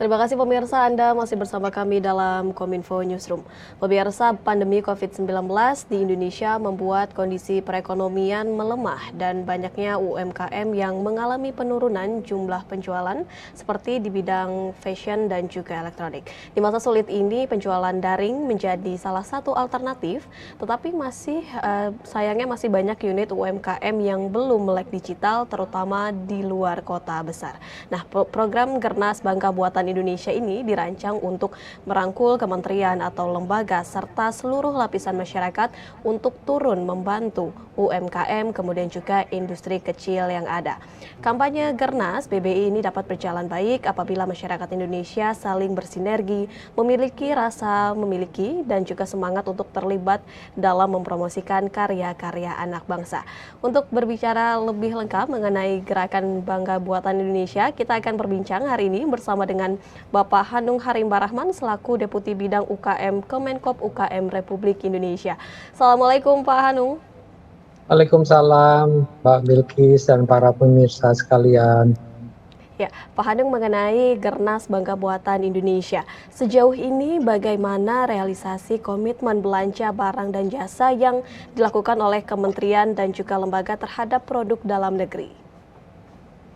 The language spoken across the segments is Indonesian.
Terima kasih pemirsa, Anda masih bersama kami dalam Kominfo Newsroom. Pemirsa, pandemi COVID-19 di Indonesia membuat kondisi perekonomian melemah dan banyaknya UMKM yang mengalami penurunan jumlah penjualan seperti di bidang fashion dan juga elektronik. Di masa sulit ini, penjualan daring menjadi salah satu alternatif, tetapi sayangnya masih banyak unit UMKM yang belum melek digital, terutama di luar kota besar. Nah, program Gernas Bangga Buatan Indonesia ini dirancang untuk merangkul kementerian atau lembaga serta seluruh lapisan masyarakat untuk turun membantu UMKM kemudian juga industri kecil yang ada. Kampanye Gernas BBI ini dapat berjalan baik apabila masyarakat Indonesia saling bersinergi, memiliki dan juga semangat untuk terlibat dalam mempromosikan karya-karya anak bangsa. Untuk berbicara lebih lengkap mengenai gerakan Bangga Buatan Indonesia, kita akan berbincang hari ini bersama dengan Bapak Hanung Harimba Rahman selaku Deputi Bidang UKM Kemenkop UKM Republik Indonesia. Assalamualaikum Pak Hanung. Waalaikumsalam Mbak Bilkis dan para pemirsa sekalian. Ya, Pak Hanung, mengenai Gernas Bangga Buatan Indonesia, sejauh ini bagaimana realisasi komitmen belanja barang dan jasa yang dilakukan oleh kementerian dan juga lembaga terhadap produk dalam negeri?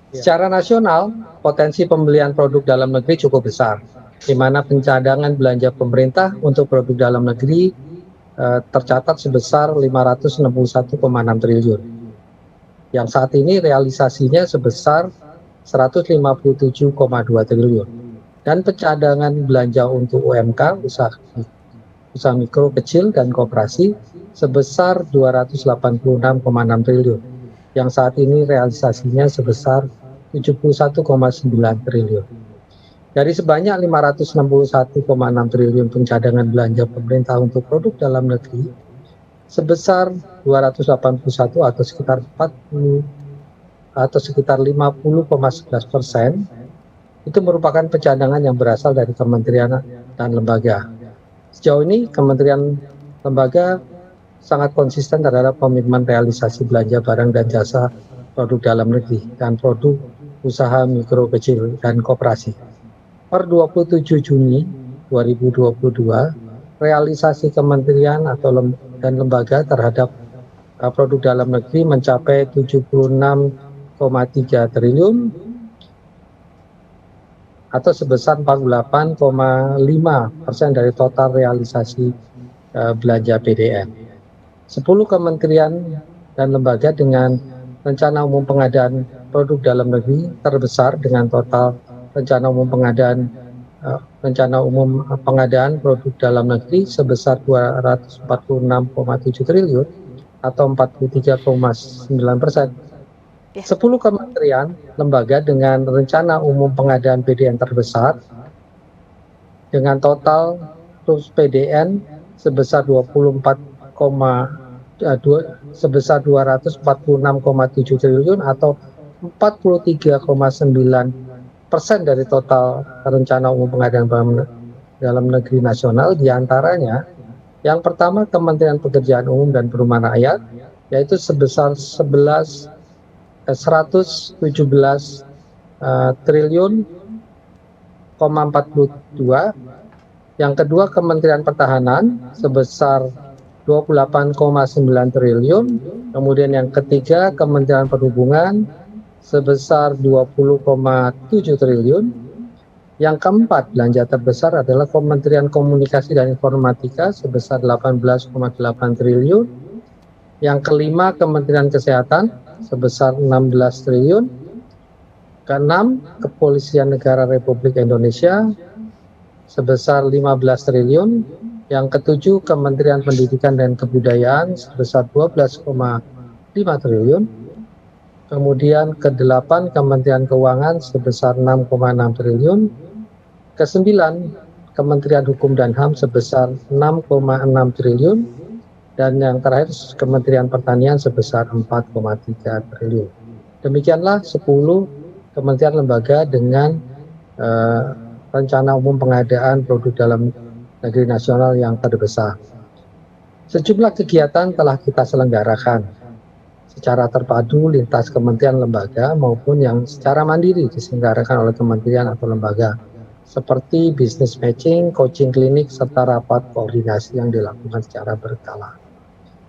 Secara nasional, potensi pembelian produk dalam negeri cukup besar, di mana pencadangan belanja pemerintah untuk produk dalam negeri tercatat sebesar 561,6 triliun. Yang saat ini realisasinya sebesar 157,2 triliun. Dan pencadangan belanja untuk UMK, usaha mikro, kecil, dan koperasi sebesar 286,6 triliun. Yang saat ini realisasinya sebesar 71,9 triliun. Dari sebanyak 561,6 triliun pencadangan belanja pemerintah untuk produk dalam negeri, sebesar 281 atau sekitar 50,11% itu merupakan pencadangan yang berasal dari kementerian dan lembaga. Sejauh ini kementerian lembaga sangat konsisten terhadap komitmen realisasi belanja barang dan jasa produk dalam negeri dan produk usaha mikro, kecil, dan koperasi. Per 27 Juni 2022, realisasi kementerian dan lembaga terhadap produk dalam negeri mencapai 76,3 triliun atau sebesar 48,5% dari total realisasi belanja PDN. 10 kementerian dan lembaga dengan rencana umum pengadaan produk dalam negeri terbesar dengan total rencana umum pengadaan produk dalam negeri sebesar 246,7 triliun atau 43,9%. 10 kementerian lembaga dengan rencana umum pengadaan PDN terbesar dengan total PDN sebesar 246,7 triliun atau 43,9% dari total rencana umum pengadaan dalam negeri nasional. Diantaranya yang pertama Kementerian Pekerjaan Umum dan Perumahan Rakyat, yaitu sebesar 117 triliun 42. Yang kedua Kementerian Pertahanan sebesar 28,9 triliun. Kemudian yang ketiga Kementerian Perhubungan sebesar 20,7 triliun. Yang keempat belanja terbesar adalah Kementerian Komunikasi dan Informatika sebesar 18,8 triliun. Yang kelima Kementerian Kesehatan sebesar 16 triliun. Keenam Kepolisian Negara Republik Indonesia sebesar 15 triliun. Yang ketujuh Kementerian Pendidikan dan Kebudayaan sebesar 12,5 triliun. Kemudian kedelapan Kementerian Keuangan sebesar 6,6 triliun. Kesembilan Kementerian Hukum dan HAM sebesar 6,6 triliun. Dan yang terakhir Kementerian Pertanian sebesar 4,3 triliun. Demikianlah 10 kementerian lembaga dengan rencana umum pengadaan produk dalam negeri nasional yang terbesar. Sejumlah kegiatan telah kita selenggarakan secara terpadu lintas kementerian lembaga maupun yang secara mandiri diselenggarakan oleh kementerian atau lembaga. seperti business matching, coaching klinik, serta rapat koordinasi yang dilakukan secara berkala.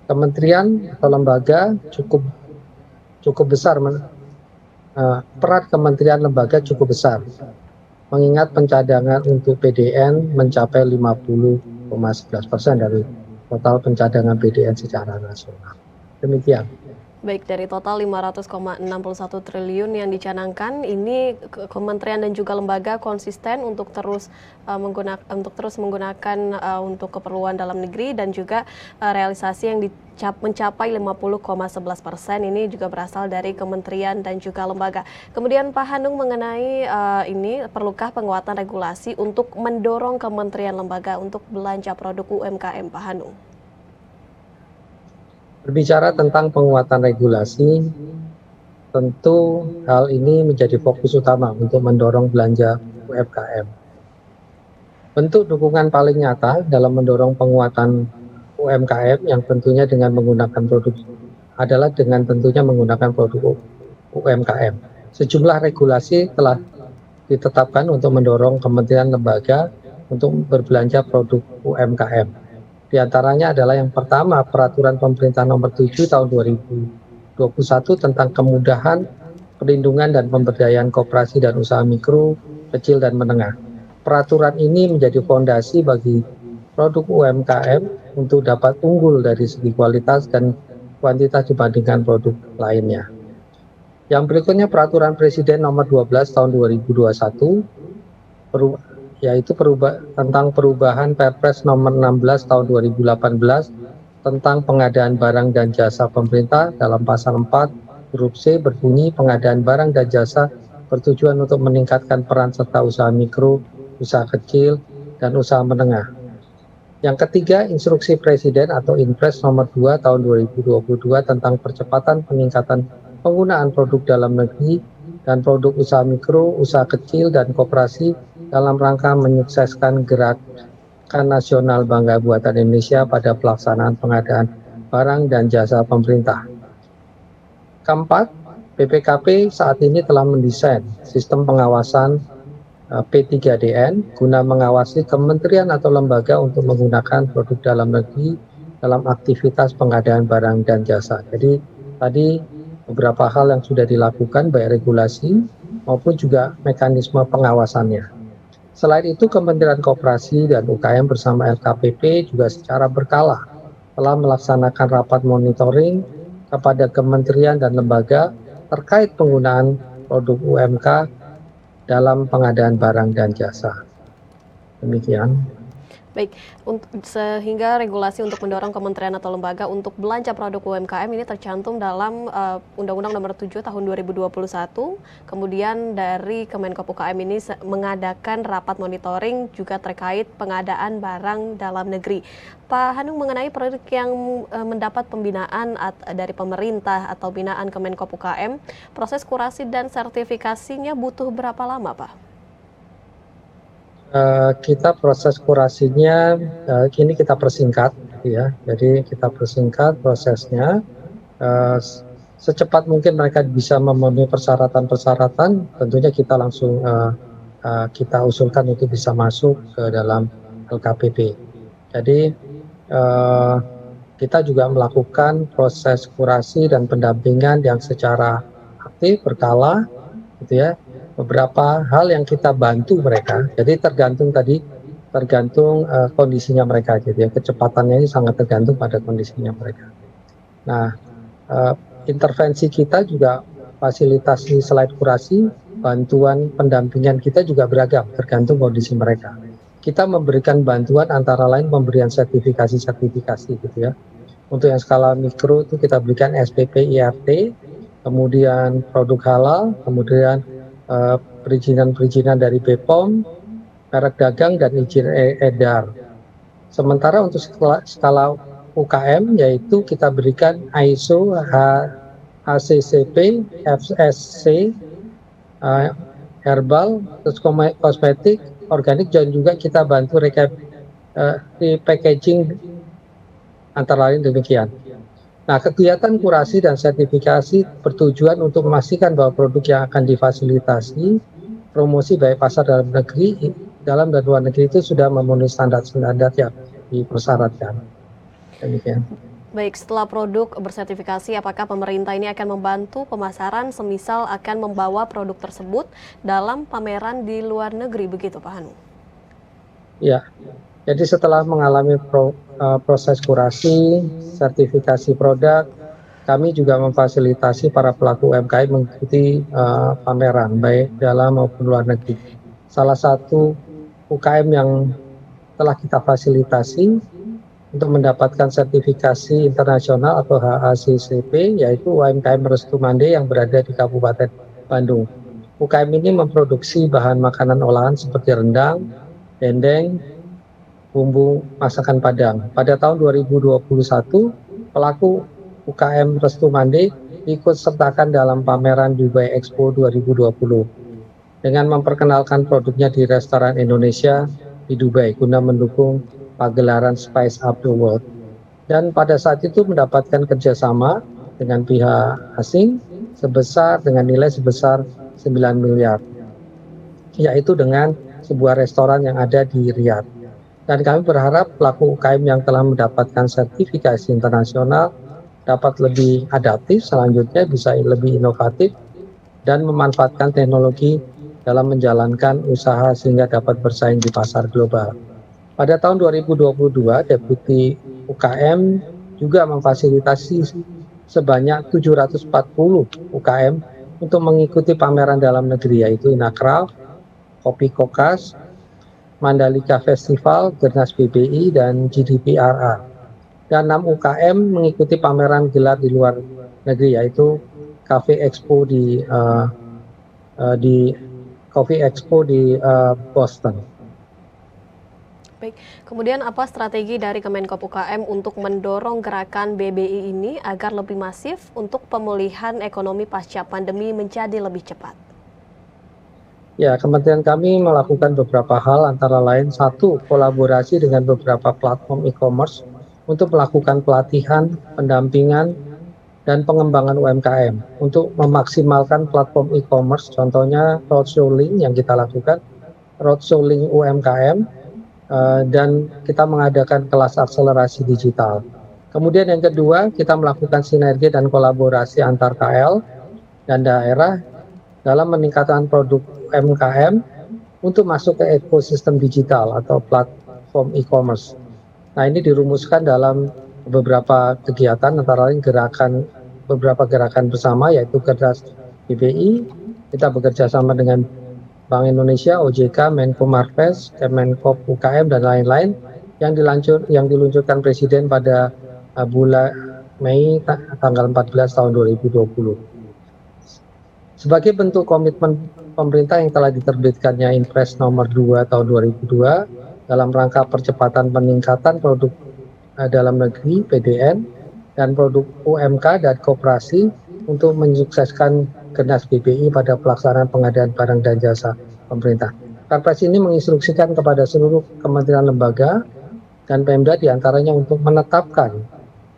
Kementerian atau lembaga cukup besar, peran kementerian lembaga cukup besar, mengingat pencadangan untuk PDN mencapai 50,11% dari total pencadangan PDN secara nasional. Demikian. Baik, dari total 500,61 triliun yang dicanangkan, ini kementerian dan juga lembaga konsisten untuk terus menggunakan untuk keperluan dalam negeri, dan juga realisasi yang mencapai 50,11% ini juga berasal dari kementerian dan juga lembaga. Kemudian Pak Hanung, mengenai ini, perlukah penguatan regulasi untuk mendorong kementerian lembaga untuk belanja produk UMKM, Pak Hanung? Berbicara tentang penguatan regulasi, tentu hal ini menjadi fokus utama untuk mendorong belanja UMKM. Bentuk dukungan paling nyata dalam mendorong penguatan UMKM yang tentunya dengan menggunakan produk adalah dengan tentunya menggunakan produk UMKM. Sejumlah regulasi telah ditetapkan untuk mendorong kementerian lembaga untuk berbelanja produk UMKM. Di antaranya adalah yang pertama, Peraturan Pemerintah Nomor 7 Tahun 2021 tentang kemudahan, perlindungan, dan pemberdayaan koperasi dan usaha mikro, kecil, dan menengah. Peraturan ini menjadi fondasi bagi produk UMKM untuk dapat unggul dari segi kualitas dan kuantitas dibandingkan produk lainnya. Yang berikutnya, Peraturan Presiden Nomor 12 Tahun 2021 yaitu tentang perubahan Perpres Nomor 16 Tahun 2018 tentang pengadaan barang dan jasa pemerintah. Dalam pasal 4 huruf C berbunyi, pengadaan barang dan jasa bertujuan untuk meningkatkan peran serta usaha mikro, usaha kecil, dan usaha menengah. Yang ketiga, Instruksi Presiden atau Inpres Nomor 2 Tahun 2022 tentang percepatan peningkatan penggunaan produk dalam negeri dan produk usaha mikro, usaha kecil, dan koperasi dalam rangka menyukseskan Gerakan Nasional Bangga Buatan Indonesia pada pelaksanaan pengadaan barang dan jasa pemerintah. Keempat, BPKP saat ini telah mendesain sistem pengawasan P3DN guna mengawasi kementerian atau lembaga untuk menggunakan produk dalam negeri dalam aktivitas pengadaan barang dan jasa. Jadi tadi beberapa hal yang sudah dilakukan, baik regulasi maupun juga mekanisme pengawasannya. Selain itu, Kementerian Koperasi dan UKM bersama LKPP juga secara berkala telah melaksanakan rapat monitoring kepada kementerian dan lembaga terkait penggunaan produk UMK dalam pengadaan barang dan jasa. Demikian. Baik, sehingga regulasi untuk mendorong kementerian atau lembaga untuk belanja produk UMKM ini tercantum dalam Undang-Undang Nomor 7 Tahun 2021. Kemudian dari Kemenkop UKM ini mengadakan rapat monitoring juga terkait pengadaan barang dalam negeri. Pak Hanung, mengenai produk yang mendapat pembinaan dari pemerintah atau binaan Kemenkop UKM, proses kurasi dan sertifikasinya butuh berapa lama, Pak? Kita proses kurasinya kini kita persingkat, ya. Jadi kita persingkat prosesnya, secepat mungkin mereka bisa memenuhi persyaratan-persyaratan. Tentunya kita langsung kita usulkan untuk bisa masuk ke dalam LKPP. Jadi kita juga melakukan proses kurasi dan pendampingan yang secara aktif berkala, gitu ya. Beberapa hal yang kita bantu mereka, jadi tergantung kondisinya mereka, jadi kecepatannya ini sangat tergantung pada kondisinya mereka. Nah, intervensi kita juga fasilitasi selain kurasi, bantuan pendampingan kita juga beragam tergantung kondisi mereka. Kita memberikan bantuan antara lain pemberian sertifikasi gitu ya. Untuk yang skala mikro itu kita berikan SPP IRT, kemudian produk halal, kemudian perizinan dari BPOM, merek dagang, dan izin edar. Sementara untuk skala UKM, yaitu kita berikan ISO, HACCP, FSC, herbal, terus kosmetik, organik, dan juga kita bantu packaging, antara lain demikian. Nah, kegiatan kurasi dan sertifikasi bertujuan untuk memastikan bahwa produk yang akan difasilitasi promosi baik pasar dalam negeri dalam dan luar negeri itu sudah memenuhi standar-standar yang dipersyaratkan. Demikian. Baik, setelah produk bersertifikasi, apakah pemerintah ini akan membantu pemasaran semisal akan membawa produk tersebut dalam pameran di luar negeri, begitu Pak Hanu? Ya, jadi setelah mengalami proses kurasi, sertifikasi produk, kami juga memfasilitasi para pelaku UMKM mengikuti pameran, baik dalam maupun luar negeri. Salah satu UKM yang telah kita fasilitasi untuk mendapatkan sertifikasi internasional atau HACCP, yaitu UMKM Restu Mande yang berada di Kabupaten Bandung. UKM ini memproduksi bahan makanan olahan seperti rendang, dendeng, bumbu masakan Padang. Pada tahun 2021, pelaku UKM Restu Mande ikut sertakan dalam pameran Dubai Expo 2020 dengan memperkenalkan produknya di restoran Indonesia di Dubai guna mendukung pagelaran Spice Up the World. Dan pada saat itu mendapatkan kerjasama dengan pihak asing dengan nilai sebesar 9 miliar, yaitu dengan sebuah restoran yang ada di Riyadh. Dan kami berharap pelaku UKM yang telah mendapatkan sertifikasi internasional dapat lebih adaptif, selanjutnya bisa lebih inovatif dan memanfaatkan teknologi dalam menjalankan usaha sehingga dapat bersaing di pasar global. Pada tahun 2022, Deputi UKM juga memfasilitasi sebanyak 740 UKM untuk mengikuti pameran dalam negeri, yaitu Inacraft, Kopi Kokas, Mandalika Festival, Gernas BBI, dan GDPRA. Dan 6 UKM mengikuti pameran gelar di luar negeri, yaitu Cafe Expo di Boston. Baik, kemudian apa strategi dari Kemenkop UKM untuk mendorong gerakan BBI ini agar lebih masif untuk pemulihan ekonomi pasca pandemi menjadi lebih cepat? Ya, kementerian kami melakukan beberapa hal, antara lain satu, kolaborasi dengan beberapa platform e-commerce untuk melakukan pelatihan, pendampingan, dan pengembangan UMKM untuk memaksimalkan platform e-commerce, contohnya roadshow-link yang kita lakukan, roadshow-link UMKM, dan kita mengadakan kelas akselerasi digital. Kemudian yang kedua, kita melakukan sinergi dan kolaborasi antar KL dan daerah dalam meningkatkan produk UMKM untuk masuk ke ekosistem digital atau platform e-commerce. Nah, ini dirumuskan dalam beberapa kegiatan, antara lain beberapa gerakan bersama, yaitu Gernas BBI. Kita bekerja sama dengan Bank Indonesia, OJK, Menko Marves, Kemenkop UKM, dan lain-lain yang diluncurkan Presiden pada bulan Mei tanggal 14 tahun 2020. Sebagai bentuk komitmen pemerintah yang telah diterbitkannya Impres nomor 2 tahun 2002 dalam rangka percepatan peningkatan produk dalam negeri (PDN) dan produk UMK dan koperasi untuk mensukseskan Gernas BBI pada pelaksanaan pengadaan barang dan jasa pemerintah. Perpres ini menginstruksikan kepada seluruh kementerian lembaga dan Pemda diantaranya untuk menetapkan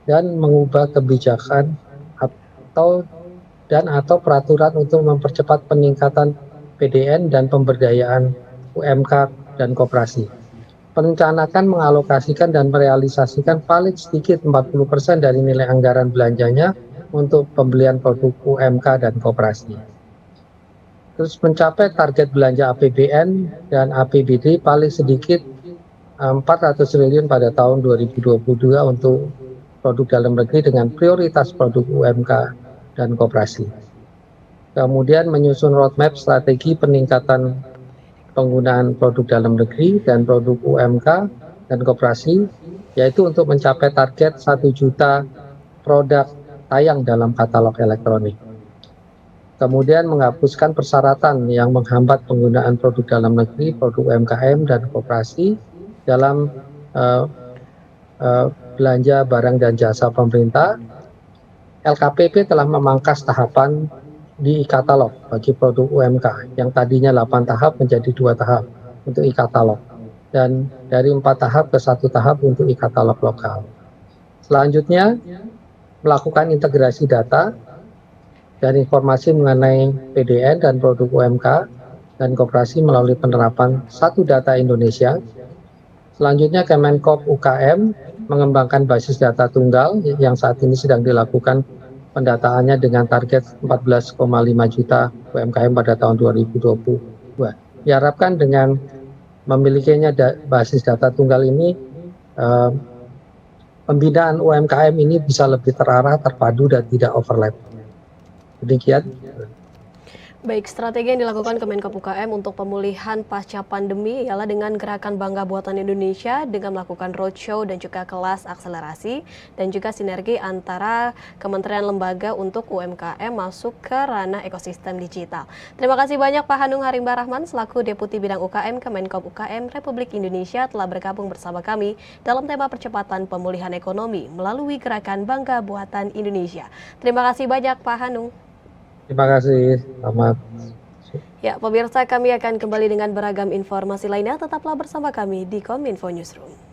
dan mengubah kebijakan atau peraturan untuk mempercepat peningkatan PDN dan pemberdayaan UMK dan koperasi. Perencanaan mengalokasikan dan merealisasikan paling sedikit 40% dari nilai anggaran belanjanya untuk pembelian produk UMK dan koperasi. Terus mencapai target belanja APBN dan APBD paling sedikit 400 triliun pada tahun 2022 untuk produk dalam negeri dengan prioritas produk UMK dan koperasi. Kemudian menyusun roadmap strategi peningkatan penggunaan produk dalam negeri dan produk UMK dan koperasi, yaitu untuk mencapai target 1 juta produk tayang dalam katalog elektronik. Kemudian menghapuskan persyaratan yang menghambat penggunaan produk dalam negeri, produk UMKM dan koperasi dalam belanja barang dan jasa pemerintah. LKPP telah memangkas tahapan di e-katalog bagi produk UMK yang tadinya 8 tahap menjadi 2 tahap untuk e-katalog dan dari 4 tahap ke 1 tahap untuk e-katalog lokal. Selanjutnya, melakukan integrasi data dan informasi mengenai PDN dan produk UMK dan Koperasi melalui penerapan Satu Data Indonesia. Selanjutnya Kemenkop UKM mengembangkan basis data tunggal yang saat ini sedang dilakukan pendataannya dengan target 14,5 juta UMKM pada tahun 2022. Diharapkan dengan memilikinya basis data tunggal ini, pembinaan UMKM ini bisa lebih terarah, terpadu, dan tidak overlap. Demikian. Baik, strategi yang dilakukan Kemenkop UKM untuk pemulihan pasca pandemi ialah dengan gerakan Bangga Buatan Indonesia dengan melakukan roadshow dan juga kelas akselerasi dan juga sinergi antara kementerian lembaga untuk UMKM masuk ke ranah ekosistem digital. Terima kasih banyak Pak Hanung Harimba Rahman selaku Deputi Bidang UKM Kemenkop UKM Republik Indonesia telah bergabung bersama kami dalam tema percepatan pemulihan ekonomi melalui gerakan Bangga Buatan Indonesia. Terima kasih banyak Pak Hanung. Terima kasih. Selamat. Ya, pemirsa, kami akan kembali dengan beragam informasi lainnya. Tetaplah bersama kami di Kominfo Newsroom.